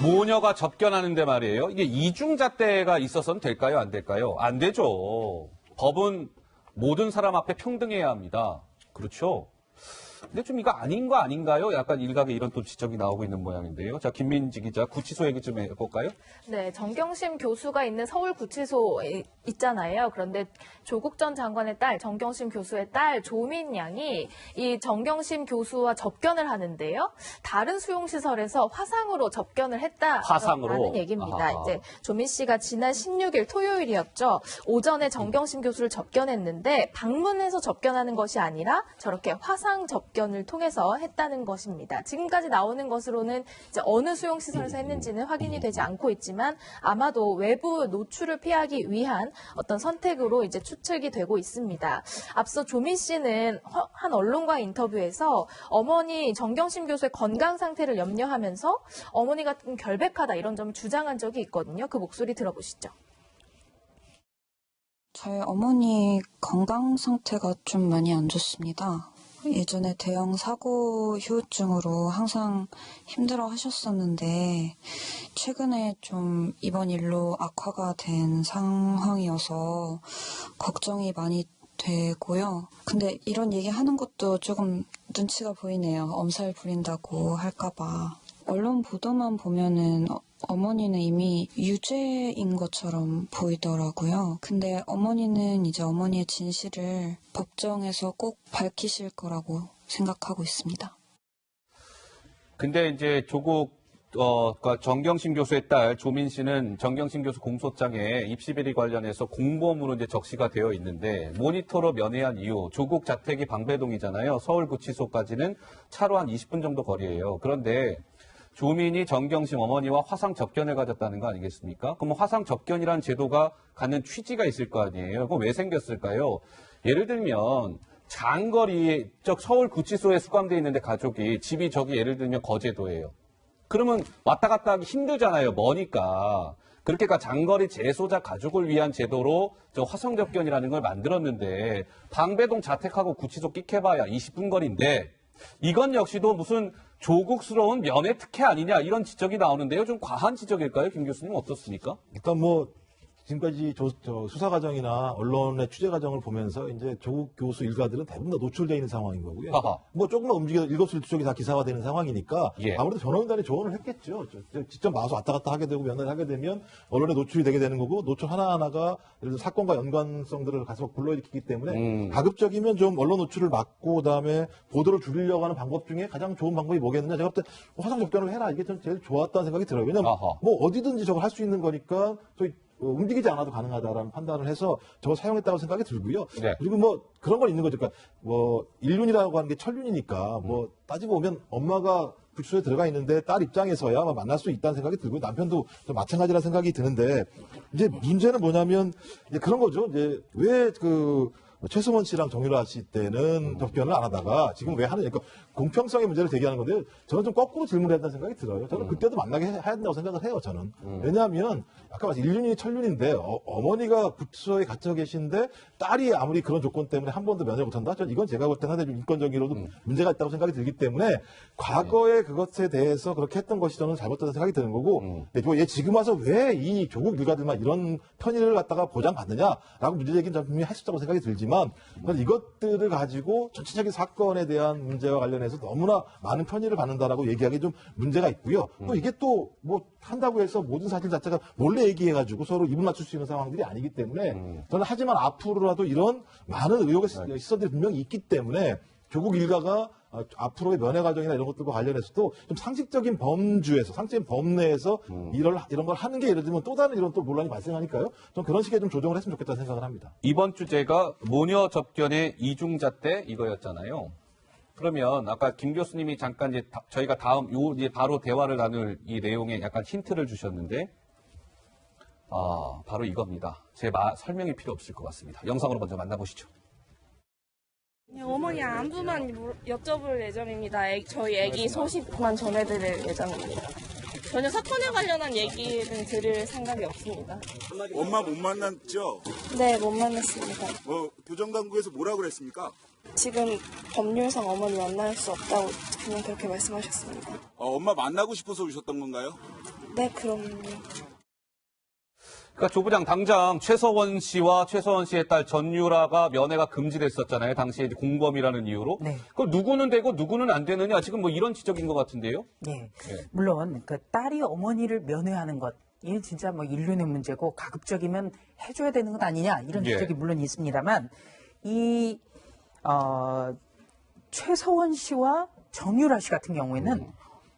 모녀가 접견하는데 말이에요. 이게 이중잣대가 있어서는 될까요? 안 될까요? 안 되죠. 법은 모든 사람 앞에 평등해야 합니다. 그렇죠? 근데 좀 이거 아닌 거 아닌가요? 약간 일각에 이런 또 지적이 나오고 있는 모양인데요. 자, 김민지 기자, 구치소 얘기 좀 해볼까요? 네, 정경심 교수가 있는 서울구치소에 있잖아요. 그런데 조국 전 장관의 딸, 정경심 교수의 딸 조민 양이 이 정경심 교수와 접견을 하는데요. 다른 수용시설에서 화상으로 접견을 했다라는 얘기입니다. 아하. 이제 조민 씨가 지난 16일 토요일이었죠. 오전에 정경심 교수를 접견했는데 방문해서 접견하는 것이 아니라 저렇게 화상 접견을 통해서 했다는 것입니다. 지금까지 나오는 것으로는 이제 어느 수용시설에서 했는지는 확인이 되지 않고 있지만 아마도 외부 노출을 피하기 위한 어떤 선택으로 이제 추측이 되고 있습니다. 앞서 조민 씨는 한 언론과 인터뷰에서 어머니 정경심 교수의 건강 상태를 염려하면서 어머니가 좀 결백하다 이런 점을 주장한 적이 있거든요. 그 목소리 들어보시죠. 저희 어머니 건강 상태가 좀 많이 안 좋습니다. 예전에 대형 사고 후유증으로 항상 힘들어 하셨었는데 최근에 좀 이번 일로 악화가 된 상황이어서 걱정이 많이 되고요. 근데 이런 얘기 하는 것도 조금 눈치가 보이네요. 엄살 부린다고 할까봐. 언론 보도만 보면은 어머니는 이미 유죄인 것처럼 보이더라고요. 근데 어머니는 이제 어머니의 진실을 법정에서 꼭 밝히실 거라고 생각하고 있습니다. 근데 이제 그러니까 정경심 교수의 딸 조민 씨는 정경심 교수 공소장에 입시 비리 관련해서 공범으로 이제 적시가 되어 있는데 모니터로 면회한 이후 조국 자택이 방배동이잖아요. 서울구치소까지는 차로 한 20분 정도 거리예요. 그런데 조민이 정경심 어머니와 화상 접견을 가졌다는 거 아니겠습니까? 그럼 화상 접견이라는 제도가 갖는 취지가 있을 거 아니에요? 그럼 왜 생겼을까요? 예를 들면 장거리 서울구치소에 수감돼 있는데 가족이 집이 저기 예를 들면 거제도예요. 그러면 왔다 갔다 하기 힘들잖아요. 머니까. 그렇게가 장거리 재소자 가족을 위한 제도로 저 화상 접견이라는 걸 만들었는데 방배동 자택하고 구치소 끽해봐야 20분 거리인데 이건 역시도 무슨 조국스러운 면회 특혜 아니냐 이런 지적이 나오는데요. 좀 과한 지적일까요? 김 교수님 어떻습니까? 일단 지금까지 수사 과정이나 언론의 취재 과정을 보면서 이제 조국 교수 일가들은 대부분 다 노출되어 있는 상황인 거고요. 아하. 조금만 움직여 일거수일투족이 다 기사화 되는 상황이니까 예. 아무래도 변호인단이 조언을 했겠죠. 직접 나와서 왔다 갔다 하게 되고 면회를 하게 되면 언론에 노출이 되게 되는 거고 노출 하나하나가 예를 들어 사건과 연관성들을 가서 불러일으키기 때문에 가급적이면 좀 언론 노출을 막고 그다음에 보도를 줄이려고 하는 방법 중에 가장 좋은 방법이 뭐겠느냐. 제가 볼 때 화상 접견을 해라. 이게 전 제일 좋았다는 생각이 들어요. 왜냐하면 아하. 어디든지 저걸 할 수 있는 거니까 저희 움직이지 않아도 가능하다라는 판단을 해서 저거 사용했다고 생각이 들고요. 네. 그리고 그런 건 있는 거죠. 그러니까 인륜이라고 하는 게 천륜이니까 따지고 보면 엄마가 구치소에 들어가 있는데 딸 입장에서야 만날 수 있다는 생각이 들고 남편도 좀 마찬가지라는 생각이 드는데 이제 문제는 뭐냐면 이제 그런 거죠. 이제 왜 최승원 씨랑 정유라 씨 때는 접견을 안 하다가 지금 왜 하느냐. 그러니까 공평성의 문제를 제기하는 건데 저는 좀 거꾸로 질문을 했다는 생각이 들어요. 저는 그때도 만나게 해야 된다고 생각을 해요. 저는. 왜냐하면 아까 말씀 인륜이 천륜인데 어머니가 구치소에 갇혀 계신데 딸이 아무리 그런 조건 때문에 한 번도 면회 못한다? 저는 이건 제가 볼 때는 상당히 좀 인권적으로도 문제가 있다고 생각이 들기 때문에 과거에 그것에 대해서 그렇게 했던 것이 저는 잘못됐다는 생각이 드는 거고 얘 지금 와서 왜 이 조국 일가들만 이런 편의를 갖다가 보장받느냐라고 문제제기는 좀 분명히 할 수 있다고 생각이 들지만 저는 이것들을 가지고 전체적인 사건에 대한 문제와 관련해서 너무나 많은 편의를 받는다라고 얘기하기 좀 문제가 있고요. 또 이게 한다고 해서 모든 사실 자체가 몰래 얘기해가지고 서로 입을 맞출 수 있는 상황들이 아니기 때문에 저는 하지만 앞으로라도 이런 많은 의혹의 시선들이 분명히 있기 때문에 조국 일가가 앞으로의 면회 과정이나 이런 것들과 관련해서도 좀 상식적인 범주에서, 상식적인 범내에서 이런 걸 하는 게 예를 들면 또 다른 이런 논란이 발생하니까요. 좀 그런 식의 좀 조정을 했으면 좋겠다는 생각을 합니다. 이번 주제가 모녀 접견의 이중잣대 이거였잖아요. 그러면 아까 김 교수님이 잠깐 이제 저희가 이제 바로 대화를 나눌 이 내용에 약간 힌트를 주셨는데, 바로 이겁니다. 제 설명이 필요 없을 것 같습니다. 영상으로 먼저 만나보시죠. 네, 어머니 안부만 여쭤볼 예정입니다. 저희 애기 소식만 전해드릴 예정입니다. 전혀 사건에 관련한 얘기는 들을 생각이 없습니다. 엄마 못 만났죠? 네, 못 만났습니다. 교정당국에서 뭐라고 그랬습니까? 지금 법률상 어머니 만날 수 없다고 그냥 그렇게 말씀하셨습니다. 엄마 만나고 싶어서 오셨던 건가요? 네, 그럼요. 그러니까 조 부장 당장 최서원 씨와 최서원 씨의 딸 전유라가 면회가 금지됐었잖아요. 당시에 이제 공범이라는 이유로. 네. 그 누구는 되고 누구는 안 되느냐 지금 뭐 이런 지적인 것 같은데요. 네. 네. 물론 그 딸이 어머니를 면회하는 것, 이게 진짜 뭐 인륜의 문제고 가급적이면 해줘야 되는 것 아니냐 이런 예. 지적이 물론 있습니다만 이 최서원 씨와 정유라 씨 같은 경우에는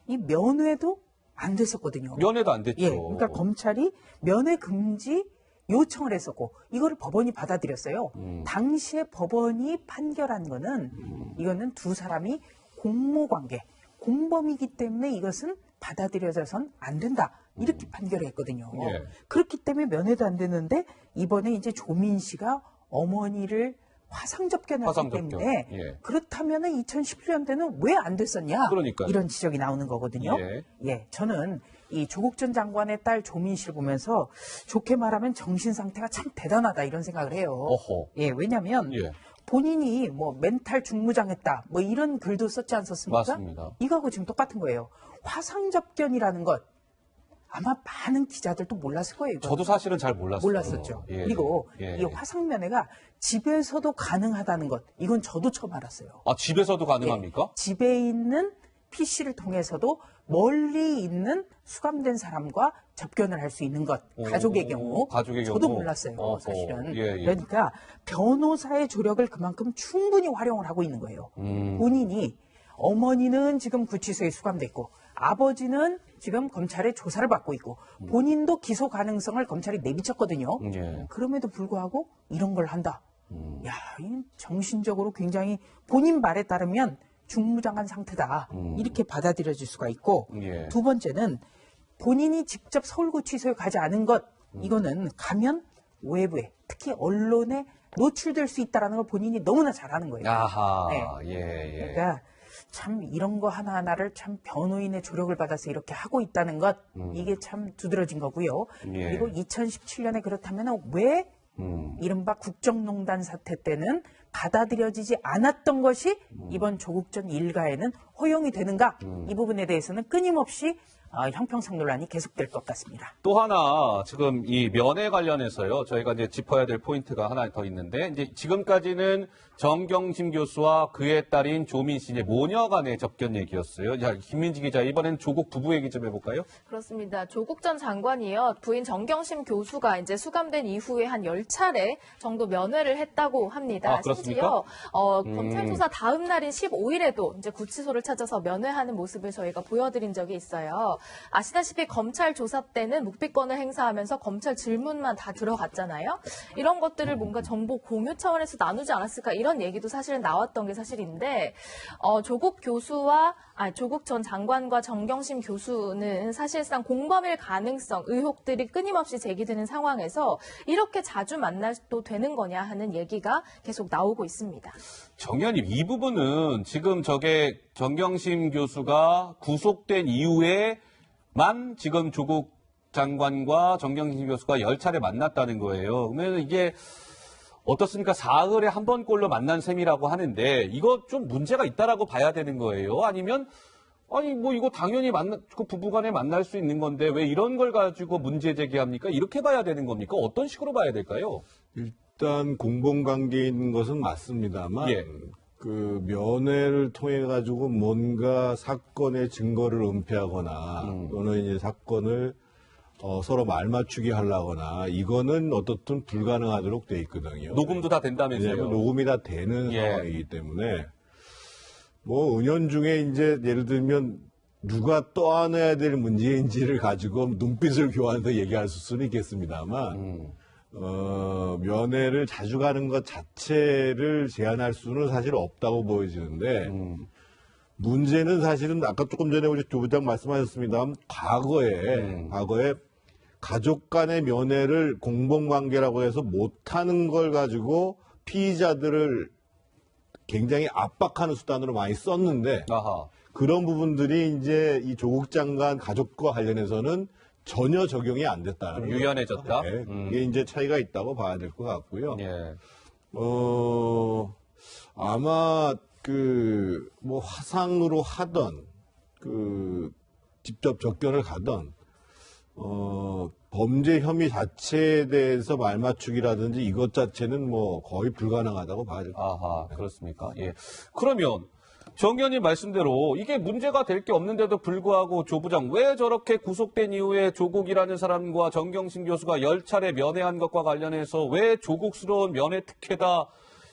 이 면회도 안 됐었거든요. 면회도 안 됐죠. 예, 그러니까 검찰이 면회 금지 요청을 했었고 이거를 법원이 받아들였어요. 당시에 법원이 판결한 거는 이거는 두 사람이 공모관계, 공범이기 때문에 이것은 받아들여져선 안 된다. 이렇게 판결을 했거든요. 예. 그렇기 때문에 면회도 안 되는데 이번에 이제 조민 씨가 어머니를 화상 접견했기 화상 접견. 때문에 예. 그렇다면 2017년대는 왜 안 됐었냐? 그러니까요. 이런 지적이 나오는 거거든요. 예. 저는 이 조국 전 장관의 딸 조민 씨를 보면서 좋게 말하면 정신 상태가 참 대단하다 이런 생각을 해요. 어허. 예, 왜냐하면 예. 본인이 뭐 멘탈 중무장했다 뭐 이런 글도 썼지 않았습니까? 맞습니다. 이거하고 지금 똑같은 거예요. 화상 접견이라는 것 아마 많은 기자들도 몰랐을 거예요. 이거. 저도 사실은 잘 몰랐어요. 몰랐었죠. 예. 그리고 예. 이 화상 면회가 집에서도 가능하다는 것 이건 저도 처음 알았어요. 아 집에서도 가능합니까? 예, 집에 있는 PC를 통해서도 멀리 있는 수감된 사람과 접견을 할 수 있는 것, 가족의 경우. 가족의 저도 경우. 몰랐어요, 어허. 사실은. 예, 예. 그러니까 변호사의 조력을 그만큼 충분히 활용을 하고 있는 거예요. 본인이 어머니는 지금 구치소에 수감돼 있고 아버지는 지금 검찰의 조사를 받고 있고 본인도 기소 가능성을 검찰이 내비쳤거든요. 예. 그럼에도 불구하고 이런 걸 한다. 야, 이 정신적으로 굉장히 본인 말에 따르면 중무장한 상태다. 이렇게 받아들여질 수가 있고 예. 두 번째는 본인이 직접 서울구치소에 가지 않은 것 이거는 가면 외부에 특히 언론에 노출될 수 있다는 걸 본인이 너무나 잘 아는 거예요. 아하. 네. 예. 그러니까 참 이런 거 하나하나를 참 변호인의 조력을 받아서 이렇게 하고 있다는 것 이게 참 두드러진 거고요. 예. 그리고 2017년에 그렇다면 왜 이른바 국정농단 사태 때는 받아들여지지 않았던 것이 이번 조국 전 일가에는 허용이 되는가 이 부분에 대해서는 끊임없이 형평성 논란이 계속될 것 같습니다. 또 하나 지금 이 면회 관련해서요. 저희가 이제 짚어야 될 포인트가 하나 더 있는데 이제 지금까지는 정경심 교수와 그의 딸인 조민 씨 이제 모녀 간의 접견 얘기였어요. 자, 김민지 기자 이번엔 조국 부부 얘기 좀 해볼까요? 그렇습니다. 조국 전 장관이요. 부인 정경심 교수가 이제 수감된 이후에 한 10차례 정도 면회를 했다고 합니다. 아, 그렇습니까? 심지어 검찰 조사 다음 날인 15일에도 이제 구치소를 찾아서 면회하는 모습을 저희가 보여드린 적이 있어요. 아시다시피 검찰 조사 때는 묵비권을 행사하면서 검찰 질문만 다 들어갔잖아요. 이런 것들을 뭔가 정보 공유 차원에서 나누지 않았을까 이런 얘기도 사실은 나왔던 게 사실인데 조국 전 장관과 정경심 교수는 사실상 공범일 가능성 의혹들이 끊임없이 제기되는 상황에서 이렇게 자주 만나도 되는 거냐 하는 얘기가 계속 나오고 있습니다. 정 의원님 이 부분은 지금 저게 정경심 교수가 구속된 이후에만 지금 조국 장관과 정경심 교수가 10차례 만났다는 거예요. 그러면 이게 어떻습니까? 사흘에 한 번꼴로 만난 셈이라고 하는데 이거 좀 문제가 있다라고 봐야 되는 거예요? 아니면 아니 뭐 이거 당연히 그 부부간에 만날 수 있는 건데 왜 이런 걸 가지고 문제 제기합니까? 이렇게 봐야 되는 겁니까? 어떤 식으로 봐야 될까요? 일단 공범관계에 있는 것은 맞습니다만 예. 그 면회를 통해 가지고 뭔가 사건의 증거를 은폐하거나 또는 이제 사건을 서로 말맞추기 하려거나 이거는 어떻든 불가능하도록 돼 있거든요. 녹음도 다 된다면서요? 왜냐하면 녹음이 다 되는 예. 상황이기 때문에 뭐 은연중에 이제 예를 들면 누가 떠안아야 될 문제인지를 가지고 눈빛을 교환해서 얘기할 수는 있겠습니다만 면회를 자주 가는 것 자체를 제한할 수는 사실 없다고 보여지는데 문제는 사실은 아까 조금 전에 우리 조 부장 말씀하셨습니다만 과거에 가족 간의 면회를 공범관계라고 해서 못하는 걸 가지고 피의자들을 굉장히 압박하는 수단으로 많이 썼는데 아하. 그런 부분들이 이제 이 조국 장관 가족과 관련해서는 전혀 적용이 안 됐다는 좀 유연해졌다? 네, 그게 이제 차이가 있다고 봐야 될 것 같고요. 예. 아마 화상으로 하던 직접 접견을 가던 범죄 혐의 자체에 대해서 말맞추기라든지 이것 자체는 뭐 거의 불가능하다고 봐야 될 것 같아요. 아하, 그렇습니까? 예. 그러면 정 의원님 말씀대로 이게 문제가 될 게 없는데도 불구하고 조 부장 왜 저렇게 구속된 이후에 조국이라는 사람과 정경심 교수가 10차례 면회한 것과 관련해서 왜 조국스러운 면회 특혜다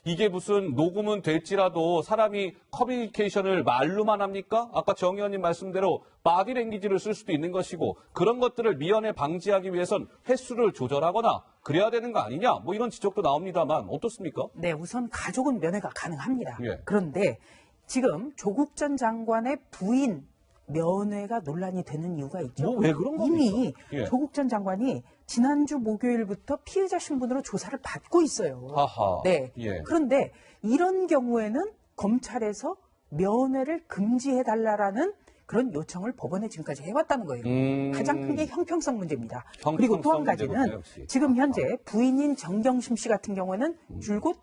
이게 무슨 녹음은 될지라도 사람이 커뮤니케이션을 말로만 합니까? 아까 정 의원님 말씀대로 바디랭귀지를 쓸 수도 있는 것이고 그런 것들을 미연에 방지하기 위해선 횟수를 조절하거나 그래야 되는 거 아니냐? 뭐 이런 지적도 나옵니다만 어떻습니까? 네, 우선 가족은 면회가 가능합니다. 예. 그런데 지금 조국 전 장관의 부인 면회가 논란이 되는 이유가 있죠. 뭐 왜 그런 겁니까? 이미 예. 조국 전 장관이 지난주 목요일부터 피해자 신분으로 조사를 받고 있어요. 하하. 네. 예. 그런데 이런 경우에는 검찰에서 면회를 금지해달라라는 그런 요청을 법원에 지금까지 해왔다는 거예요. 가장 큰 게 형평성 문제입니다. 그리고 또 한 가지는 문제군요, 역시. 지금 현재 부인인 정경심 씨 같은 경우에는 줄곧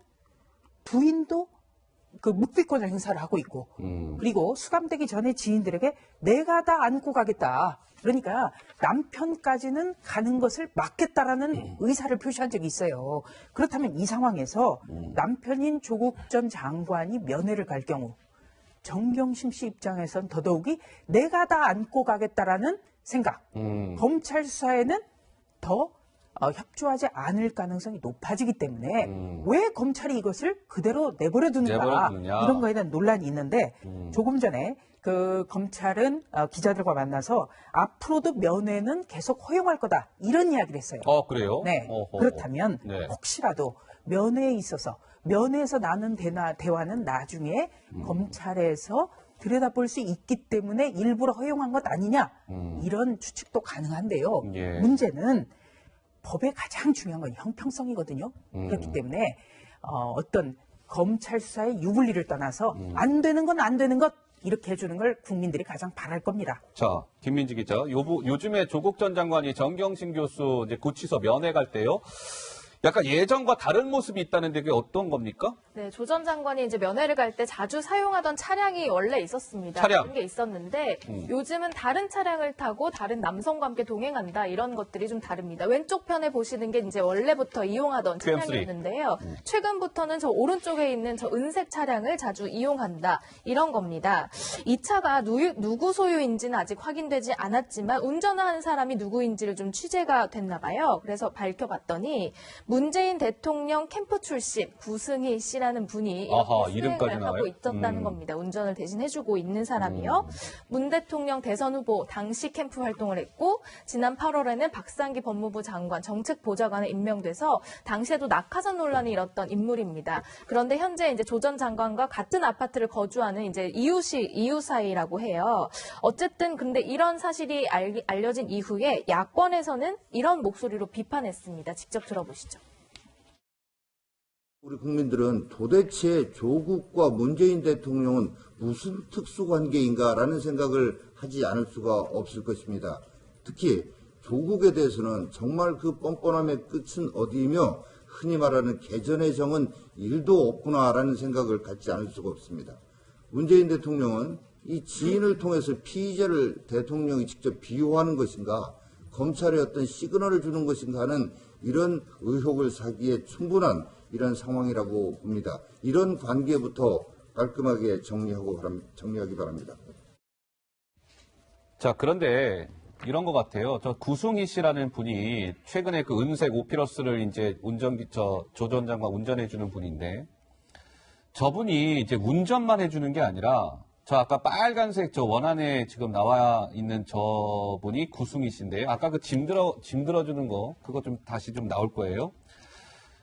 부인도 그 묵비권을 행사를 하고 있고 그리고 수감되기 전에 지인들에게 내가 다 안고 가겠다. 그러니까 남편까지는 가는 것을 막겠다라는 의사를 표시한 적이 있어요. 그렇다면 이 상황에서 남편인 조국 전 장관이 면회를 갈 경우 정경심 씨 입장에선 더더욱이 내가 다 안고 가겠다라는 생각. 검찰 수사에는 더 협조하지 않을 가능성이 높아지기 때문에 왜 검찰이 이것을 그대로 내버려 두는가 내버려두느냐. 이런 거에 대한 논란이 있는데 조금 전에 그 검찰은 기자들과 만나서 앞으로도 면회는 계속 허용할 거다 이런 이야기를 했어요. 그래요? 네. 어허. 그렇다면 네. 혹시라도 면회에 있어서 면회에서 나눈 대화는 나중에 검찰에서 들여다볼 수 있기 때문에 일부러 허용한 것 아니냐 이런 추측도 가능한데요. 예. 문제는 법의 가장 중요한 건 형평성이거든요. 그렇기 때문에 어떤 검찰 수사의 유불리를 떠나서 안 되는 건 안 되는 것 이렇게 해주는 걸 국민들이 가장 바랄 겁니다. 자, 김민지 기자. 요즘에 조국 전 장관이 정경심 교수 이제 구치소 면회 갈 때요. 약간 예전과 다른 모습이 있다는데 그게 어떤 겁니까? 네, 조 전 장관이 이제 면회를 갈 때 자주 사용하던 차량이 원래 있었습니다. 차량. 그런 게 있었는데 요즘은 다른 차량을 타고 다른 남성과 함께 동행한다 이런 것들이 좀 다릅니다. 왼쪽 편에 보시는 게 이제 원래부터 이용하던 QM3. 차량이었는데요. 최근부터는 저 오른쪽에 있는 저 은색 차량을 자주 이용한다 이런 겁니다. 이 차가 누구 소유인지는 아직 확인되지 않았지만 운전하는 사람이 누구인지를 좀 취재가 됐나 봐요. 그래서 밝혀봤더니 문재인 대통령 캠프 출신 구승희 씨라는 분이 아하, 이렇게 이름까지 수행을 나와요? 하고 있었다는 겁니다. 운전을 대신 해주고 있는 사람이요. 문 대통령 대선 후보 당시 캠프 활동을 했고 지난 8월에는 박상기 법무부 장관 정책보좌관에 임명돼서 당시에도 낙하산 논란이 일었던 인물입니다. 그런데 현재 이제 조 전 장관과 같은 아파트를 거주하는 이제 이웃 사이라고 해요. 어쨌든 근데 이런 사실이 알려진 이후에 야권에서는 이런 목소리로 비판했습니다. 직접 들어보시죠. 우리 국민들은 도대체 조국과 문재인 대통령은 무슨 특수관계인가라는 생각을 하지 않을 수가 없을 것입니다. 특히 조국에 대해서는 정말 그 뻔뻔함의 끝은 어디이며 흔히 말하는 개전의 정은 1도 없구나라는 생각을 갖지 않을 수가 없습니다. 문재인 대통령은 이 지인을 통해서 피의자를 대통령이 직접 비호하는 것인가 검찰에 어떤 시그널을 주는 것인가 하는 이런 의혹을 사기에 충분한 이런 상황이라고 봅니다. 이런 관계부터 깔끔하게 정리하기 바랍니다. 자, 그런데 이런 것 같아요. 저 구승희 씨라는 분이 최근에 그 은색 오피러스를 이제 조 전 장관 운전해주는 분인데 저분이 이제 운전만 해주는 게 아니라 저 아까 빨간색 저 원안에 지금 나와 있는 저분이 구승희 씨인데 아까 그 짐 들어주는 거 그거 좀 다시 좀 나올 거예요.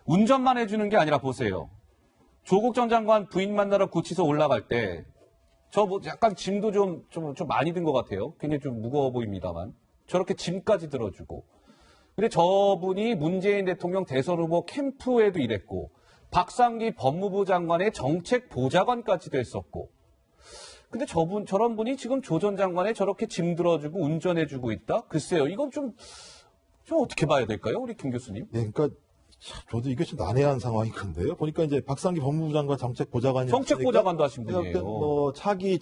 운전만 해주는 게 아니라 보세요. 조국 전 장관 부인 만나러 구치소 올라갈 때 저 뭐 약간 짐도 좀 많이 든 것 같아요. 굉장히 좀 무거워 보입니다만 저렇게 짐까지 들어주고. 근데 저분이 문재인 대통령 대선 후보 캠프에도 일했고 박상기 법무부 장관의 정책 보좌관까지도 했었고. 근데 저런 분이 지금 조 전 장관에 저렇게 짐 들어주고 운전해주고 있다? 글쎄요, 이건 좀 어떻게 봐야 될까요, 우리 김 교수님? 네, 그러니까 저도 이게 좀 난해한 상황이건데요. 보니까 이제 박상기 법무부 장관 정책보좌관이 정책보좌관도 하신 분이에요. 뭐 차기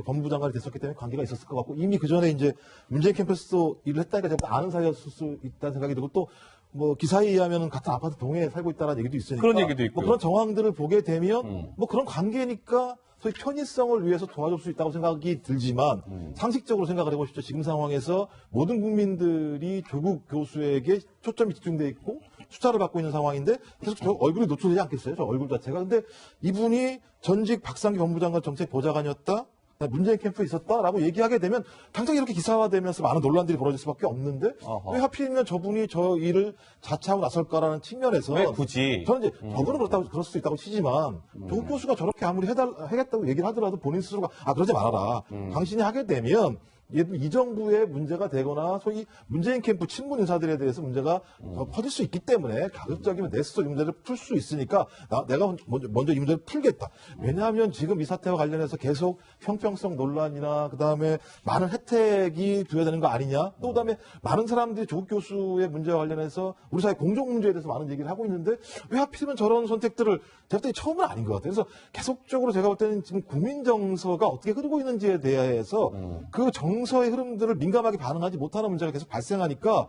법무부 장관이 됐었기 때문에 관계가 있었을 것 같고 이미 그 전에 이제 문재인 캠퍼스도 일을 했다니까 제가 아는 사이였을 수 있다는 생각이 들고 또 뭐 기사에 의하면 같은 아파트 동해에 살고 있다는 얘기도 있으니까 그런 얘기도 있고요. 뭐 그런 정황들을 보게 되면 뭐 그런 관계니까 소위 편의성을 위해서 도와줄 수 있다고 생각이 들지만 상식적으로 생각을 해보십시오. 지금 상황에서 모든 국민들이 조국 교수에게 초점이 집중돼 있고 수차를 받고 있는 상황인데 계속 저 얼굴이 노출되지 않겠어요? 저 얼굴 자체가. 근데 이분이 전직 박상기 법무부 장관 정책보좌관이었다. 문재인 캠프에 있었다라고 얘기하게 되면 당장 이렇게 기사화되면서 많은 논란들이 벌어질 수밖에 없는데 어허. 왜 하필이면 저분이 저 일을 자처하고 나설까라는 측면에서 왜 굳이? 저는 이제 저분은 그렇다고 그럴 수 있다고 치지만 조국 교수가 저렇게 아무리 하겠다고 얘기를 하더라도 본인 스스로가 그러지 말아라. 당신이 하게 되면 이 정부의 문제가 되거나 소위 문재인 캠프 친문 인사들에 대해서 문제가 더 퍼질 수 있기 때문에 가급적이면 내 스스로 이 문제를 풀 수 있으니까 내가 먼저 이 문제를 풀겠다. 왜냐하면 지금 이 사태와 관련해서 계속 형평성 논란이나 그다음에 많은 혜택이 부여되는 거 아니냐. 또 그다음에 많은 사람들이 조국 교수의 문제와 관련해서 우리 사회 공정 문제에 대해서 많은 얘기를 하고 있는데 왜 하필이면 저런 선택들을 제가 볼 때 처음은 아닌 것 같아요. 그래서 계속적으로 제가 볼 때는 지금 국민 정서가 어떻게 흐르고 있는지에 대해서 그 정서의 흐름들을 민감하게 반응하지 못하는 문제가 계속 발생하니까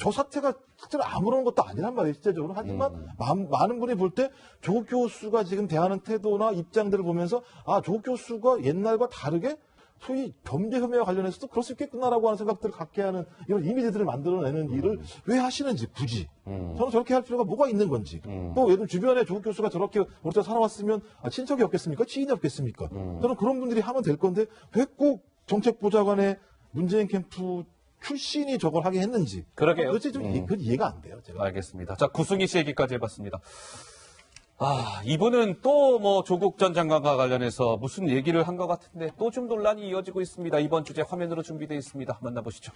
저 사태가 실제로 아무런 것도 아니란 말이에요. 실제적으로. 하지만 많은 분이 볼 때 조국 교수가 지금 대하는 태도나 입장들을 보면서 조국 교수가 옛날과 다르게 소위 범죄 혐의와 관련해서도 그럴 수 있겠구나라고 하는 생각들을 갖게 하는 이런 이미지들을 만들어내는 일을 왜 하시는지 굳이 저는 저렇게 할 필요가 뭐가 있는 건지 또 예를 들면 주변에 조국 교수가 저렇게 오래 살아왔으면 친척이 없겠습니까? 지인이 없겠습니까? 저는 그런 분들이 하면 될 건데 왜 꼭 정책보좌관의 문재인 캠프 출신이 저걸 하게 했는지 그러게요. 도대체 좀 이해가 안 돼요. 제가. 알겠습니다. 자, 구승희 씨 얘기까지 해봤습니다. 이분은 또 뭐 조국 전 장관과 관련해서 무슨 얘기를 한 것 같은데 또 좀 논란이 이어지고 있습니다. 이번 주제 화면으로 준비되어 있습니다. 만나보시죠.